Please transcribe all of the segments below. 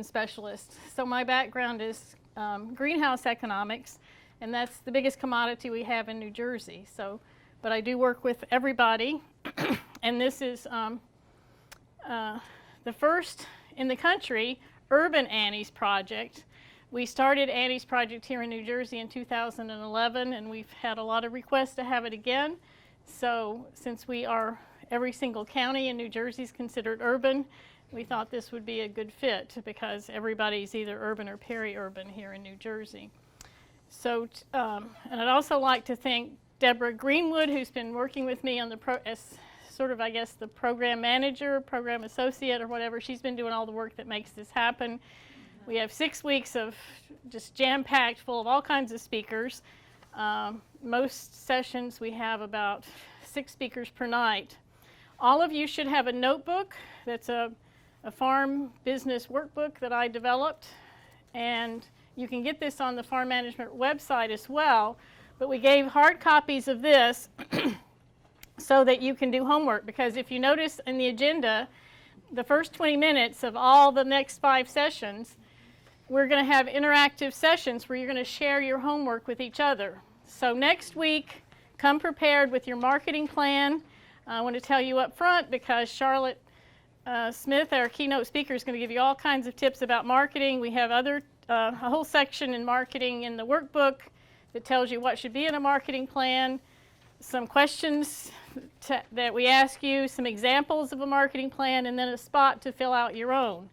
specialist. So my background is greenhouse economics, and that's the biggest commodity we have in New Jersey. So, but I do work with everybody, and this is the first in the country urban Annie's project. We started Annie's project here in New Jersey in 2011, and we've had a lot of requests to have it again. So since we are, every single county in New Jersey is considered urban, we thought this would be a good fit because everybody's either urban or peri-urban here in New Jersey. So, and I'd also like to thank Deborah Greenwood, who's been working with me on the as sort of, I guess, the program manager, program associate, or whatever. She's been doing all the work that makes this happen. We have 6 weeks of just jam-packed full of all kinds of speakers. Most sessions we have about 6 speakers per night. All of you should have a notebook that's a farm business workbook that I developed, and you can get this on the farm management website as well, but we gave hard copies of this so that you can do homework, because if you notice in the agenda, the first 20 minutes of all the next 5 sessions, we're going to have interactive sessions where you're going to share your homework with each other. So next week, come prepared with your marketing plan. I want to tell you up front because Charlotte Smith, our keynote speaker, is going to give you all kinds of tips about marketing. We have a whole section in marketing in the workbook that tells you what should be in a marketing plan, some questions that we ask you, some examples of a marketing plan, and then a spot to fill out your own.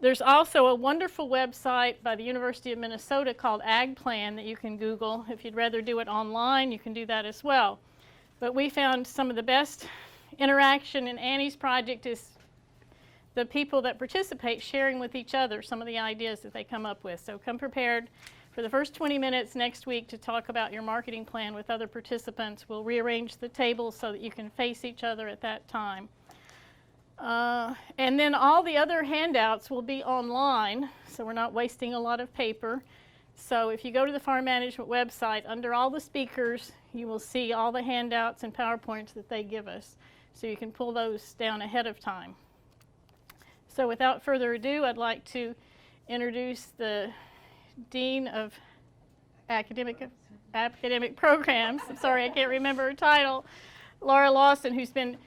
There's also a wonderful website by the University of Minnesota called Ag Plan that you can Google. If you'd rather do it online, you can do that as well. But we found some of the best interaction in Annie's project is the people that participate sharing with each other some of the ideas that they come up with. So come prepared for the first 20 minutes next week to talk about your marketing plan with other participants. We'll rearrange the tables so that you can face each other at that time. And then all the other handouts will be online, so we're not wasting a lot of paper. So if you go to the farm management website, under all the speakers, you will see all the handouts and PowerPoints that they give us. So you can pull those down ahead of time. So without further ado, I'd like to introduce the Dean of Academic Programs. I'm sorry, I can't remember her title. Laura Lawson, who's been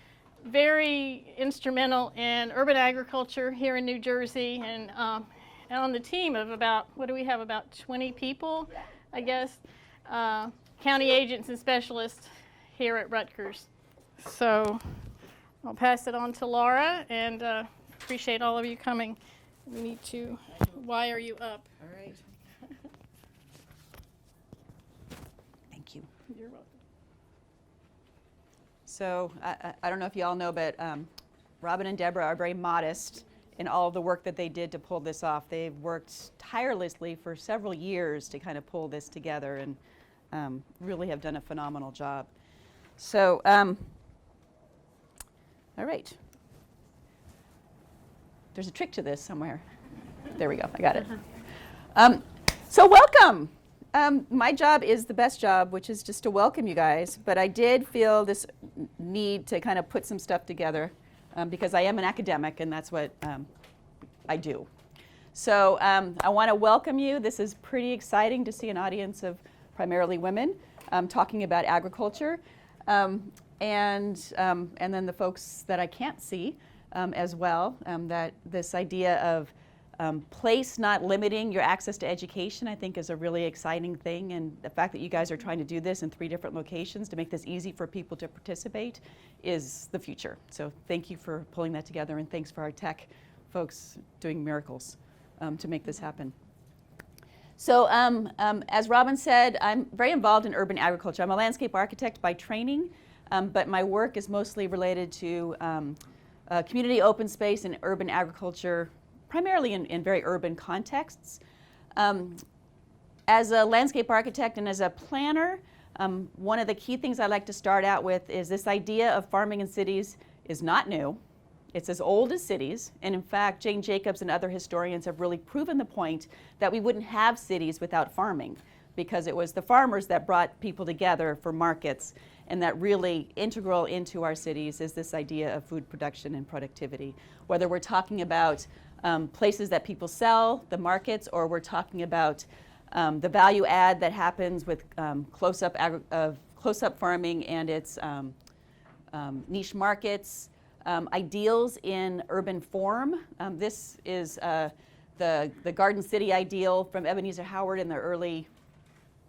very instrumental in urban agriculture here in New Jersey, and on the team of about, what do we have, about 20 people, I guess, county agents and specialists here at Rutgers. So I'll pass it on to Laura, and appreciate all of you coming. We need to wire you up. All right. Thank you. You're welcome. So I don't know if you all know, but Robin and Deborah are very modest in all of the work that they did to pull this off. They've worked tirelessly for several years to kind of pull this together, and really have done a phenomenal job. So, all right. There's a trick to this somewhere. There we go, I got it. So welcome. My job is the best job, which is just to welcome you guys, but I did feel this need to kind of put some stuff together because I am an academic, and that's what I do. So I want to welcome you. This is pretty exciting to see an audience of primarily women talking about agriculture, and then the folks that I can't see as well, that this idea of place not limiting your access to education, I think, is a really exciting thing, and the fact that you guys are trying to do this in 3 different locations to make this easy for people to participate is the future. So thank you for pulling that together, and thanks for our tech folks doing miracles to make this happen. So as Robin said, I'm very involved in urban agriculture. I'm a landscape architect by training, but my work is mostly related to community open space and urban agriculture, primarily in very urban contexts. As a landscape architect and as a planner, one of the key things I like to start out with is this idea of farming in cities is not new. It's as old as cities, and in fact, Jane Jacobs and other historians have really proven the point that we wouldn't have cities without farming, because it was the farmers that brought people together for markets, and that really integral into our cities is this idea of food production and productivity. Whether we're talking about places that people sell, the markets, or we're talking about the value add that happens with close-up farming and its niche markets, ideals in urban form. This is the Garden City ideal from Ebenezer Howard in the early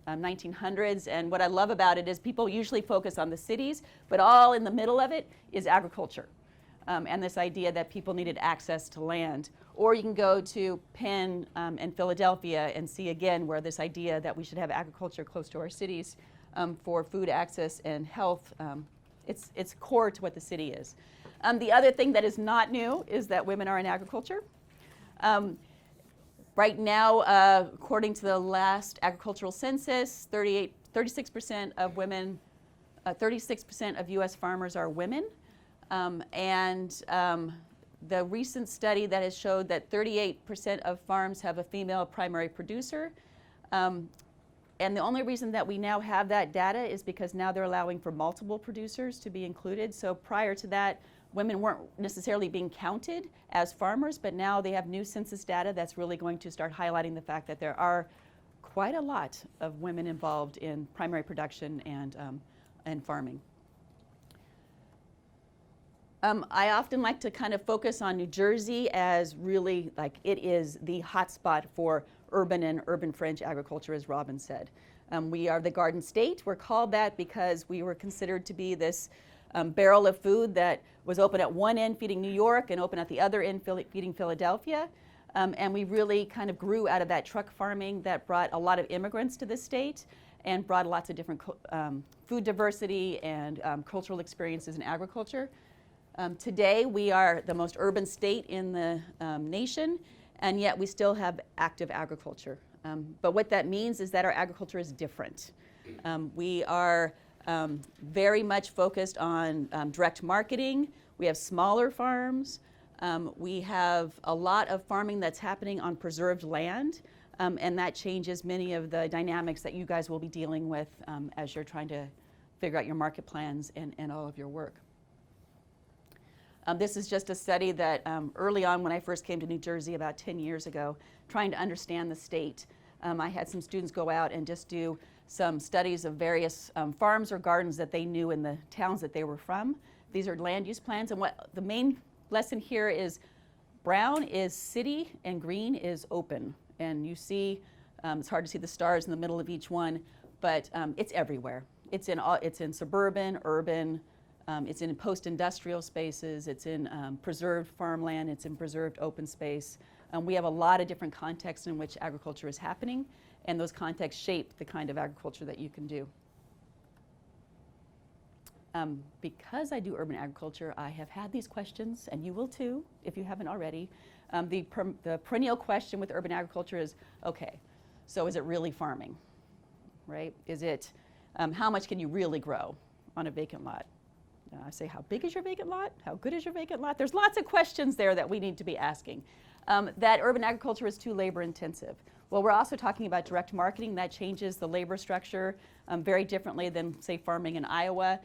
1900s. And what I love about it is people usually focus on the cities, but all in the middle of it is agriculture. And this idea that people needed access to land. Or you can go to Penn and Philadelphia and see again where this idea that we should have agriculture close to our cities for food access and health, it's core to what the city is. The other thing that is not new is that women are in agriculture. Right now, according to the last agricultural census, 36% of women, 36% of U.S. farmers are women. The recent study that has showed that 38% of farms have a female primary producer. And the only reason that we now have that data is because now they're allowing for multiple producers to be included. So prior to that, women weren't necessarily being counted as farmers, but now they have new census data that's really going to start highlighting the fact that there are quite a lot of women involved in primary production and farming. I often like to kind of focus on New Jersey as really like it is the hotspot for urban and urban fringe agriculture, as Robin said. We are the Garden State. We're called that because we were considered to be this barrel of food that was open at one end feeding New York and open at the other end feeding Philadelphia. And we really kind of grew out of that truck farming that brought a lot of immigrants to the state and brought lots of different food diversity and cultural experiences in agriculture. Today, we are the most urban state in the nation, and yet we still have active agriculture. But what that means is that our agriculture is different. We are very much focused on direct marketing. We have smaller farms. We have a lot of farming that's happening on preserved land, and that changes many of the dynamics that you guys will be dealing with as you're trying to figure out your market plans and all of your work. This is just a study that early on when I first came to New Jersey about 10 years ago, trying to understand the state. I had some students go out and just do some studies of various farms or gardens that they knew in the towns that they were from. These are land use plans, and what the main lesson here is brown is city and green is open. And you see, it's hard to see the stars in the middle of each one, but it's everywhere. It's in suburban, urban, it's in post-industrial spaces, it's in preserved farmland, it's in preserved open space. We have a lot of different contexts in which agriculture is happening, and those contexts shape the kind of agriculture that you can do. Because I do urban agriculture, I have had these questions, and you will too, if you haven't already. The perennial question with urban agriculture is, okay, so is it really farming, right? Is it, how much can you really grow on a vacant lot? I say, how big is your vacant lot? How good is your vacant lot? There's lots of questions there that we need to be asking. That urban agriculture is too labor intensive. Well, we're also talking about direct marketing. That changes the labor structure very differently than, say, farming in Iowa.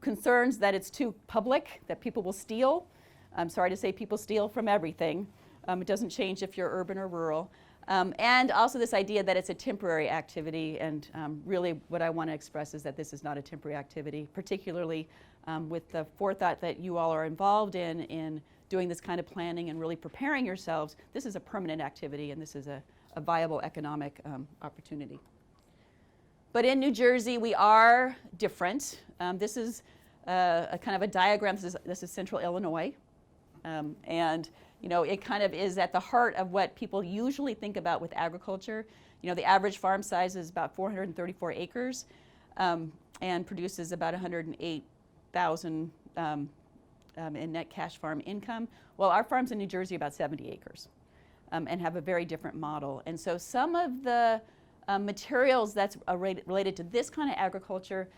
Concerns that it's too public, that people will steal. I'm sorry to say people steal from everything. It doesn't change if you're urban or rural. And also this idea that it's a temporary activity, and really what I want to express is that this is not a temporary activity, particularly with the forethought that you all are involved in doing this kind of planning and really preparing yourselves. This is a permanent activity, and this is a viable economic opportunity. But in New Jersey, we are different. This is a kind of a diagram. This is central Illinois. And you know, it kind of is at the heart of what people usually think about with agriculture. You know, the average farm size is about 434 acres and produces about 108,000 in net cash farm income. Well, our farms in New Jersey are about 70 acres and have a very different model. And so some of the materials that's related to this kind of agriculture,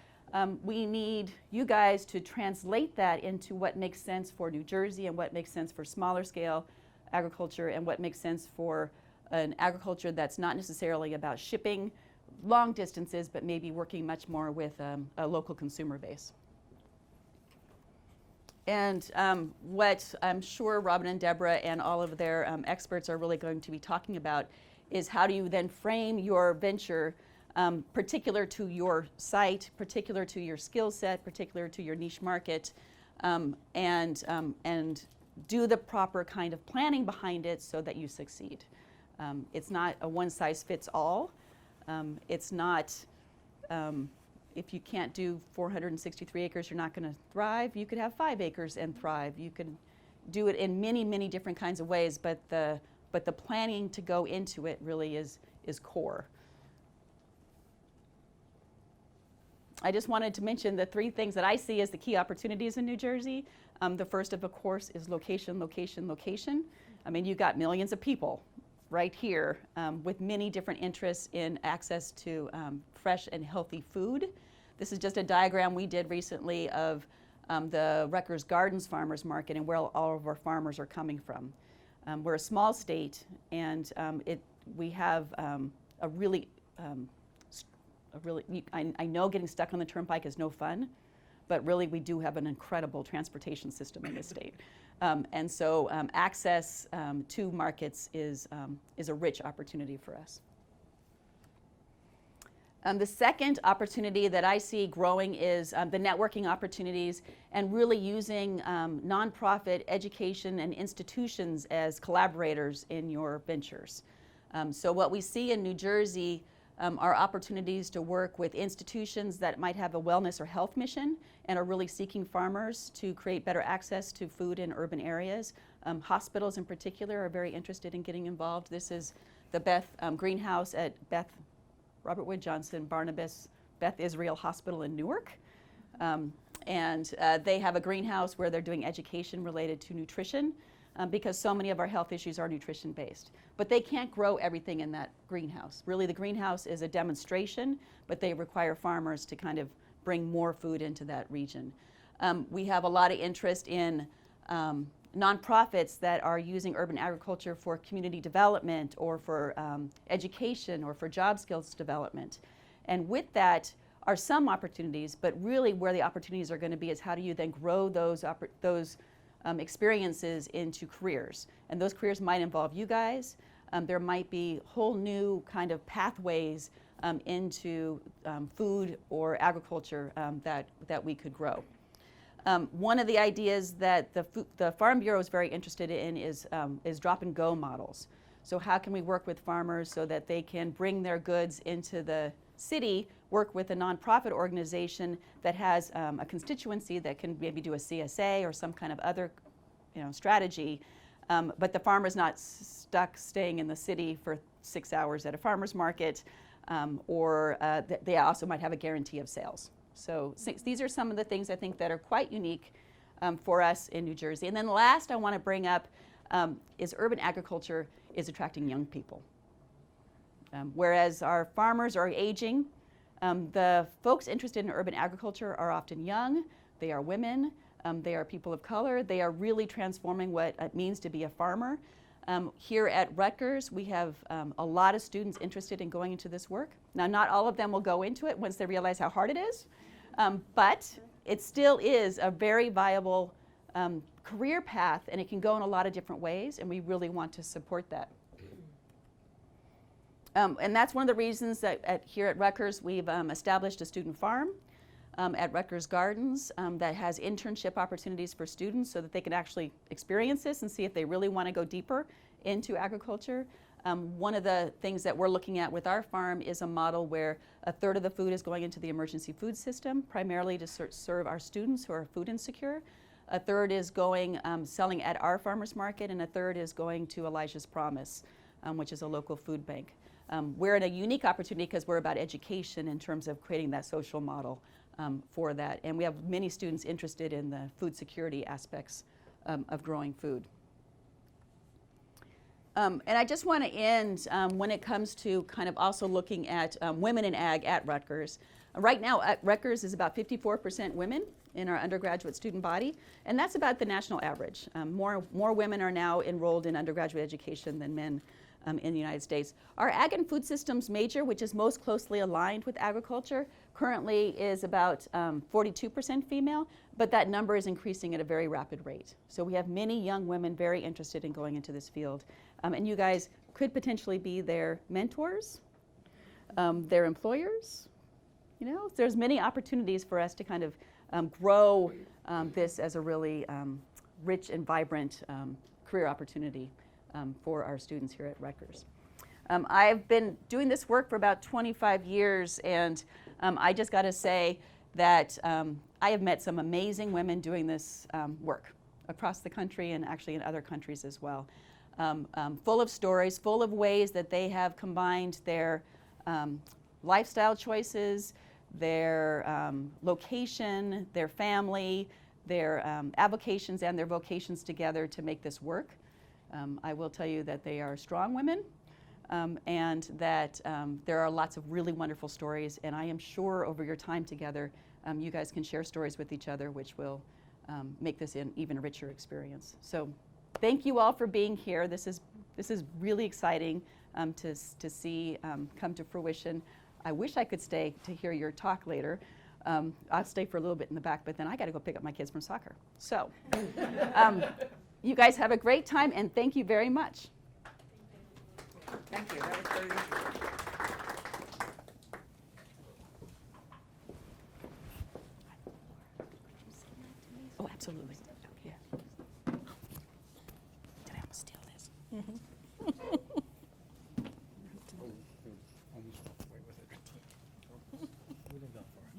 we need you guys to translate that into what makes sense for New Jersey and what makes sense for smaller scale agriculture and what makes sense for an agriculture that's not necessarily about shipping long distances, but maybe working much more with a local consumer base. And what I'm sure Robin and Deborah and all of their experts are really going to be talking about is how do you then frame your venture particular to your site, particular to your skill set, particular to your niche market, and do the proper kind of planning behind it so that you succeed. It's not a one-size-fits-all. It's not, if you can't do 463 acres, you're not going to thrive. You could have 5 acres and thrive. You can do it in many, many different kinds of ways, but the planning to go into it really is core. I just wanted to mention the 3 things that I see as the key opportunities in New Jersey. The first of course, is location, location, location. I mean, you've got millions of people right here with many different interests in access to fresh and healthy food. This is just a diagram we did recently of the Rutgers Gardens Farmers Market and where all of our farmers are coming from. We're a small state, and we have a really, I know getting stuck on the turnpike is no fun, but really we do have an incredible transportation system in this state. And so access to markets is a rich opportunity for us. The second opportunity that I see growing is the networking opportunities and really using nonprofit education and institutions as collaborators in your ventures. So what we see in New Jersey are opportunities to work with institutions that might have a wellness or health mission and are really seeking farmers to create better access to food in urban areas. Hospitals in particular are very interested in getting involved. This is the Beth Greenhouse at Robert Wood Johnson Barnabas Beth Israel Hospital in Newark. And they have a greenhouse where they're doing education related to nutrition because so many of our health issues are nutrition based. But they can't grow everything in that greenhouse. Really, the greenhouse is a demonstration, but they require farmers to kind of bring more food into that region. We have a lot of interest in nonprofits that are using urban agriculture for community development or for education or for job skills development. And with that are some opportunities, but really where the opportunities are going to be is how do you then grow those experiences into careers. And those careers might involve you guys. There might be whole new kind of pathways into food or agriculture that we could grow. One of the ideas that the Farm Bureau is very interested in is drop and go models. So how can we work with farmers so that they can bring their goods into the city, work with a nonprofit organization that has a constituency that can maybe do a CSA or some kind of other strategy, but the farmer's not stuck staying in the city for 6 hours at a farmer's market, or they also might have a guarantee of sales. So these are some of the things I think that are quite unique for us in New Jersey. And then last I want to bring up is urban agriculture is attracting young people. Whereas our farmers are aging, the folks interested in urban agriculture are often young, they are women, they are people of color, they are really transforming what it means to be a farmer. Here at Rutgers, we have a lot of students interested in going into this work. Now, not all of them will go into it once they realize how hard it is, but it still is a very viable career path, and it can go in a lot of different ways, and we really want to support that. And that's one of the reasons that here at Rutgers, we've established a student farm at Rutgers Gardens that has internship opportunities for students so that they can actually experience this and see if they really want to go deeper into agriculture. One of the things that we're looking at with our farm is a model where a third of the food is going into the emergency food system, primarily to serve our students who are food insecure. A third is going selling at our farmers market, and a third is going to Elijah's Promise, which is a local food bank. We're in a unique opportunity because we're about education in terms of creating that social model for that. And we have many students interested in the food security aspects of growing food. And I just want to end when it comes to kind of also looking at women in ag at Rutgers. Right now at Rutgers is about 54% women in our undergraduate student body, and that's about the national average. More women are now enrolled in undergraduate education than men in the United States. Our ag and food systems major, which is most closely aligned with agriculture, currently is about 42% female, but that number is increasing at a very rapid rate. So we have many young women very interested in going into this field. And you guys could potentially be their mentors, their employers. You know, there's many opportunities for us to kind of grow this as a really rich and vibrant career opportunity for our students here at Rutgers. I've been doing this work for about 25 years, and I just got to say that I have met some amazing women doing this work across the country and actually in other countries as well. Full of stories, full of ways that they have combined their lifestyle choices, their location, their family, their avocations and their vocations together to make this work. I will tell you that they are strong women, and that there are lots of really wonderful stories, and I am sure over your time together you guys can share stories with each other, which will make this an even richer experience. So thank you all for being here. This is really exciting to see come to fruition. I wish I could stay to hear your talk later. I'll stay for a little bit in the back, but then I got to go pick up my kids from soccer. So you guys have a great time, and thank you very much. Thank you. That was very interesting. Oh, absolutely. Yeah. Did I almost steal this? You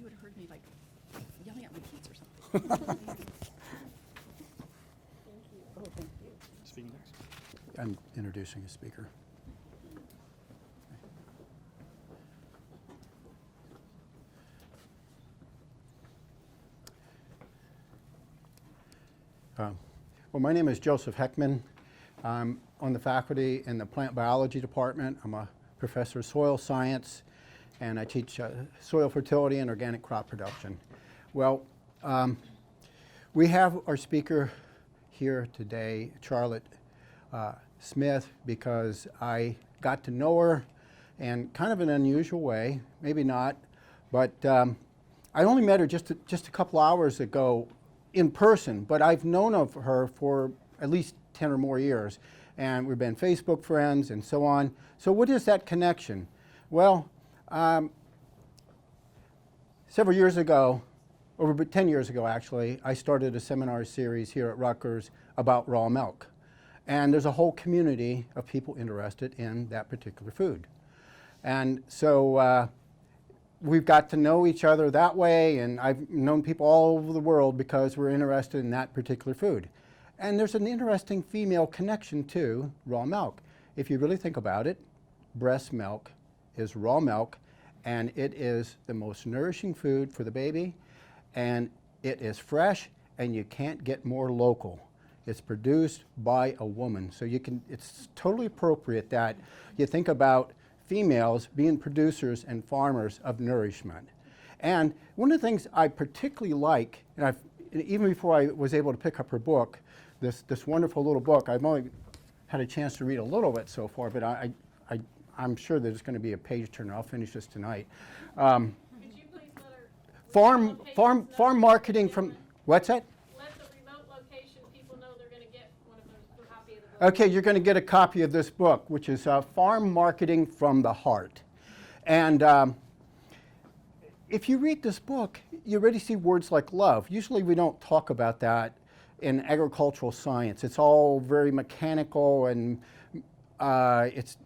would have heard me like yelling at my kids or something. Oh, thank you. Speaking next. I'm introducing a speaker. Well, my name is Joseph Heckman. I'm on the faculty in the plant biology department. I'm a professor of soil science, and I teach soil fertility and organic crop production. Well, we have our speaker here today, Charlotte Smith, because I got to know her in kind of an unusual way, maybe not, but I only met her just a couple hours ago in person, but I've known of her for at least 10 or more years, and we've been Facebook friends and so on. So what is that connection? Well, several years ago, over 10 years ago actually, I started a seminar series here at Rutgers about raw milk. And there's a whole community of people interested in that particular food. And so we've got to know each other that way, and I've known people all over the world because we're interested in that particular food. And there's an interesting female connection to raw milk. If you really think about it, breast milk is raw milk, and it is the most nourishing food for the baby, and it is fresh, and you can't get more local. It's produced by a woman. So it's totally appropriate that you think about females being producers and farmers of nourishment. And one of the things I particularly like, and even before I was able to pick up her book, this wonderful little book, I've only had a chance to read a little bit so far, but I'm sure there's going to be a page turner. I'll finish this tonight. Could you please let her Farm marketing from, what's that? let the remote location people know they're going to get one of those, a copy of the book? Okay, you're going to get a copy of this book, which is Farm Marketing from the Heart. And if you read this book, you already see words like love. Usually we don't talk about that in agricultural science. It's all very mechanical, and it's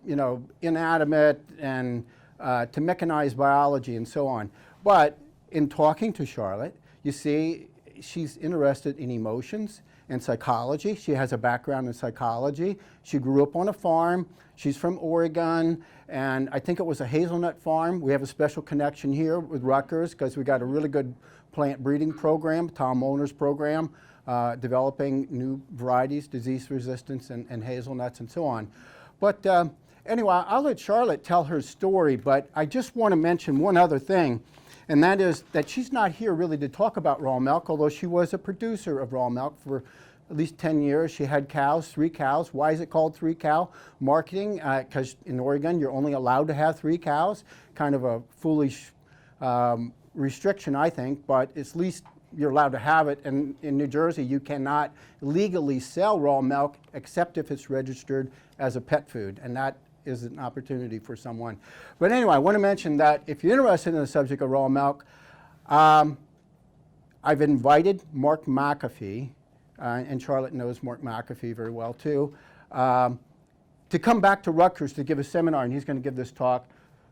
inanimate, and to mechanized biology and so on. But in talking to Charlotte, you see she's interested in emotions and psychology. She has a background in psychology. She grew up on a farm. She's from Oregon, and I think it was a hazelnut farm. We have a special connection here with Rutgers because we got a really good plant breeding program, Tom Molner's program, developing new varieties, disease resistance, and hazelnuts and so on. But anyway, I'll let Charlotte tell her story, but I just want to mention one other thing, and that is that she's not here really to talk about raw milk, although she was a producer of raw milk for at least 10 years. She had cows, 3 cows. Why is it called 3 cow marketing? Because in Oregon, you're only allowed to have 3 cows. Kind of a foolish restriction, I think, but at least you're allowed to have it. And in New Jersey, you cannot legally sell raw milk except if it's registered as a pet food, and that is an opportunity for someone. But anyway, I want to mention that if you're interested in the subject of raw milk, I've invited Mark McAfee, and Charlotte knows Mark McAfee very well too, to come back to Rutgers to give a seminar, and he's going to give this talk,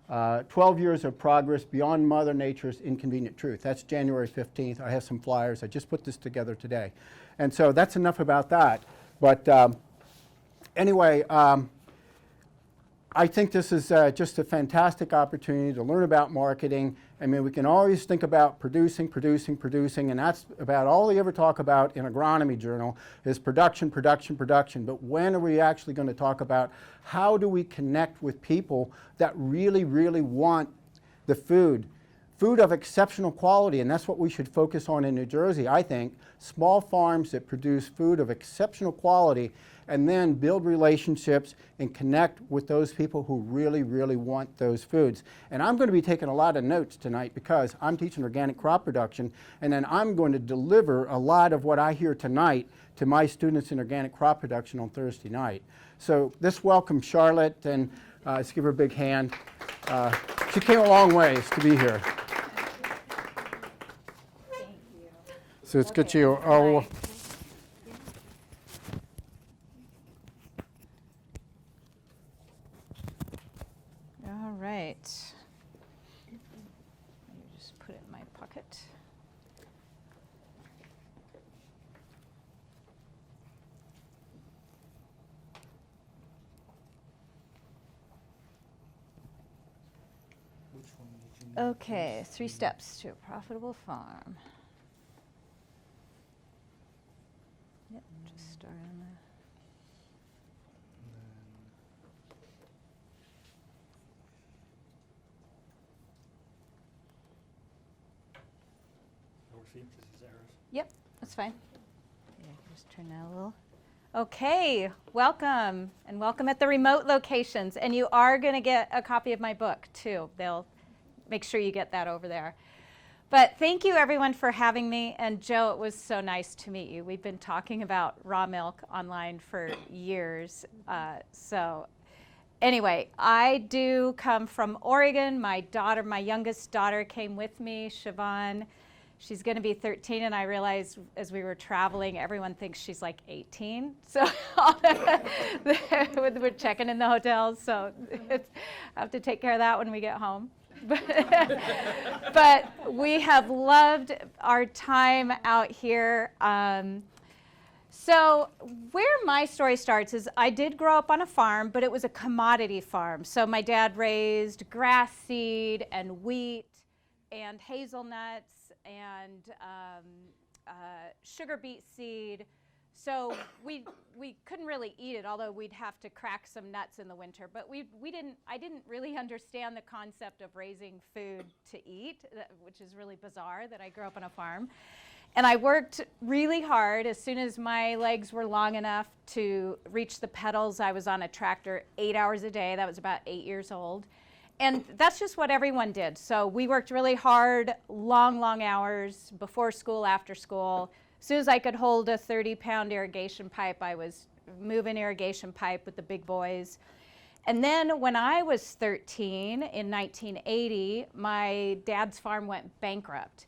12 Years of Progress Beyond Mother Nature's Inconvenient Truth. That's January 15th. I have some flyers. I just put this together today. And so that's enough about that. But anyway, I think this is just a fantastic opportunity to learn about marketing. I mean, we can always think about producing, and that's about all we ever talk about in agronomy journal is production. But when are we actually going to talk about how do we connect with people that really, really want the food of exceptional quality, and that's what we should focus on in New Jersey, I think. Small farms that produce food of exceptional quality, and then build relationships and connect with those people who really, really want those foods. And I'm going to be taking a lot of notes tonight because I'm teaching organic crop production, and then I'm going to deliver a lot of what I hear tonight to my students in organic crop production on Thursday night. So let's welcome Charlotte, and let's give her a big hand. She came a long ways to be here. So it's good to you. Oh, all right. Let me just put it in my pocket. Okay, 3 steps to a profitable farm. Yep, just start on the. Yep, that's fine. Yeah, just turn that a little. Okay, welcome, and welcome at the remote locations. And you are going to get a copy of my book, too. They'll make sure you get that over there. But thank you, everyone, for having me. And Joe, it was so nice to meet you. We've been talking about raw milk online for years. So anyway, I do come from Oregon. My youngest daughter came with me, Siobhan. She's going to be 13, and I realized as we were traveling, everyone thinks she's like 18. So we're checking in the hotels, so I have to take care of that when we get home. But we have loved our time out here. So where my story starts is I did grow up on a farm, but it was a commodity farm. So my dad raised grass seed and wheat and hazelnuts and sugar beet seed. So we couldn't really eat it, although we'd have to crack some nuts in the winter. But I didn't really understand the concept of raising food to eat, which is really bizarre that I grew up on a farm. And I worked really hard. As soon as my legs were long enough to reach the pedals, I was on a tractor 8 hours a day. That was about 8 years old. And that's just what everyone did. So we worked really hard, long hours, before school, after school. As soon as I could hold a 30-pound irrigation pipe, I was moving irrigation pipe with the big boys. And then when I was 13 in 1980, my dad's farm went bankrupt.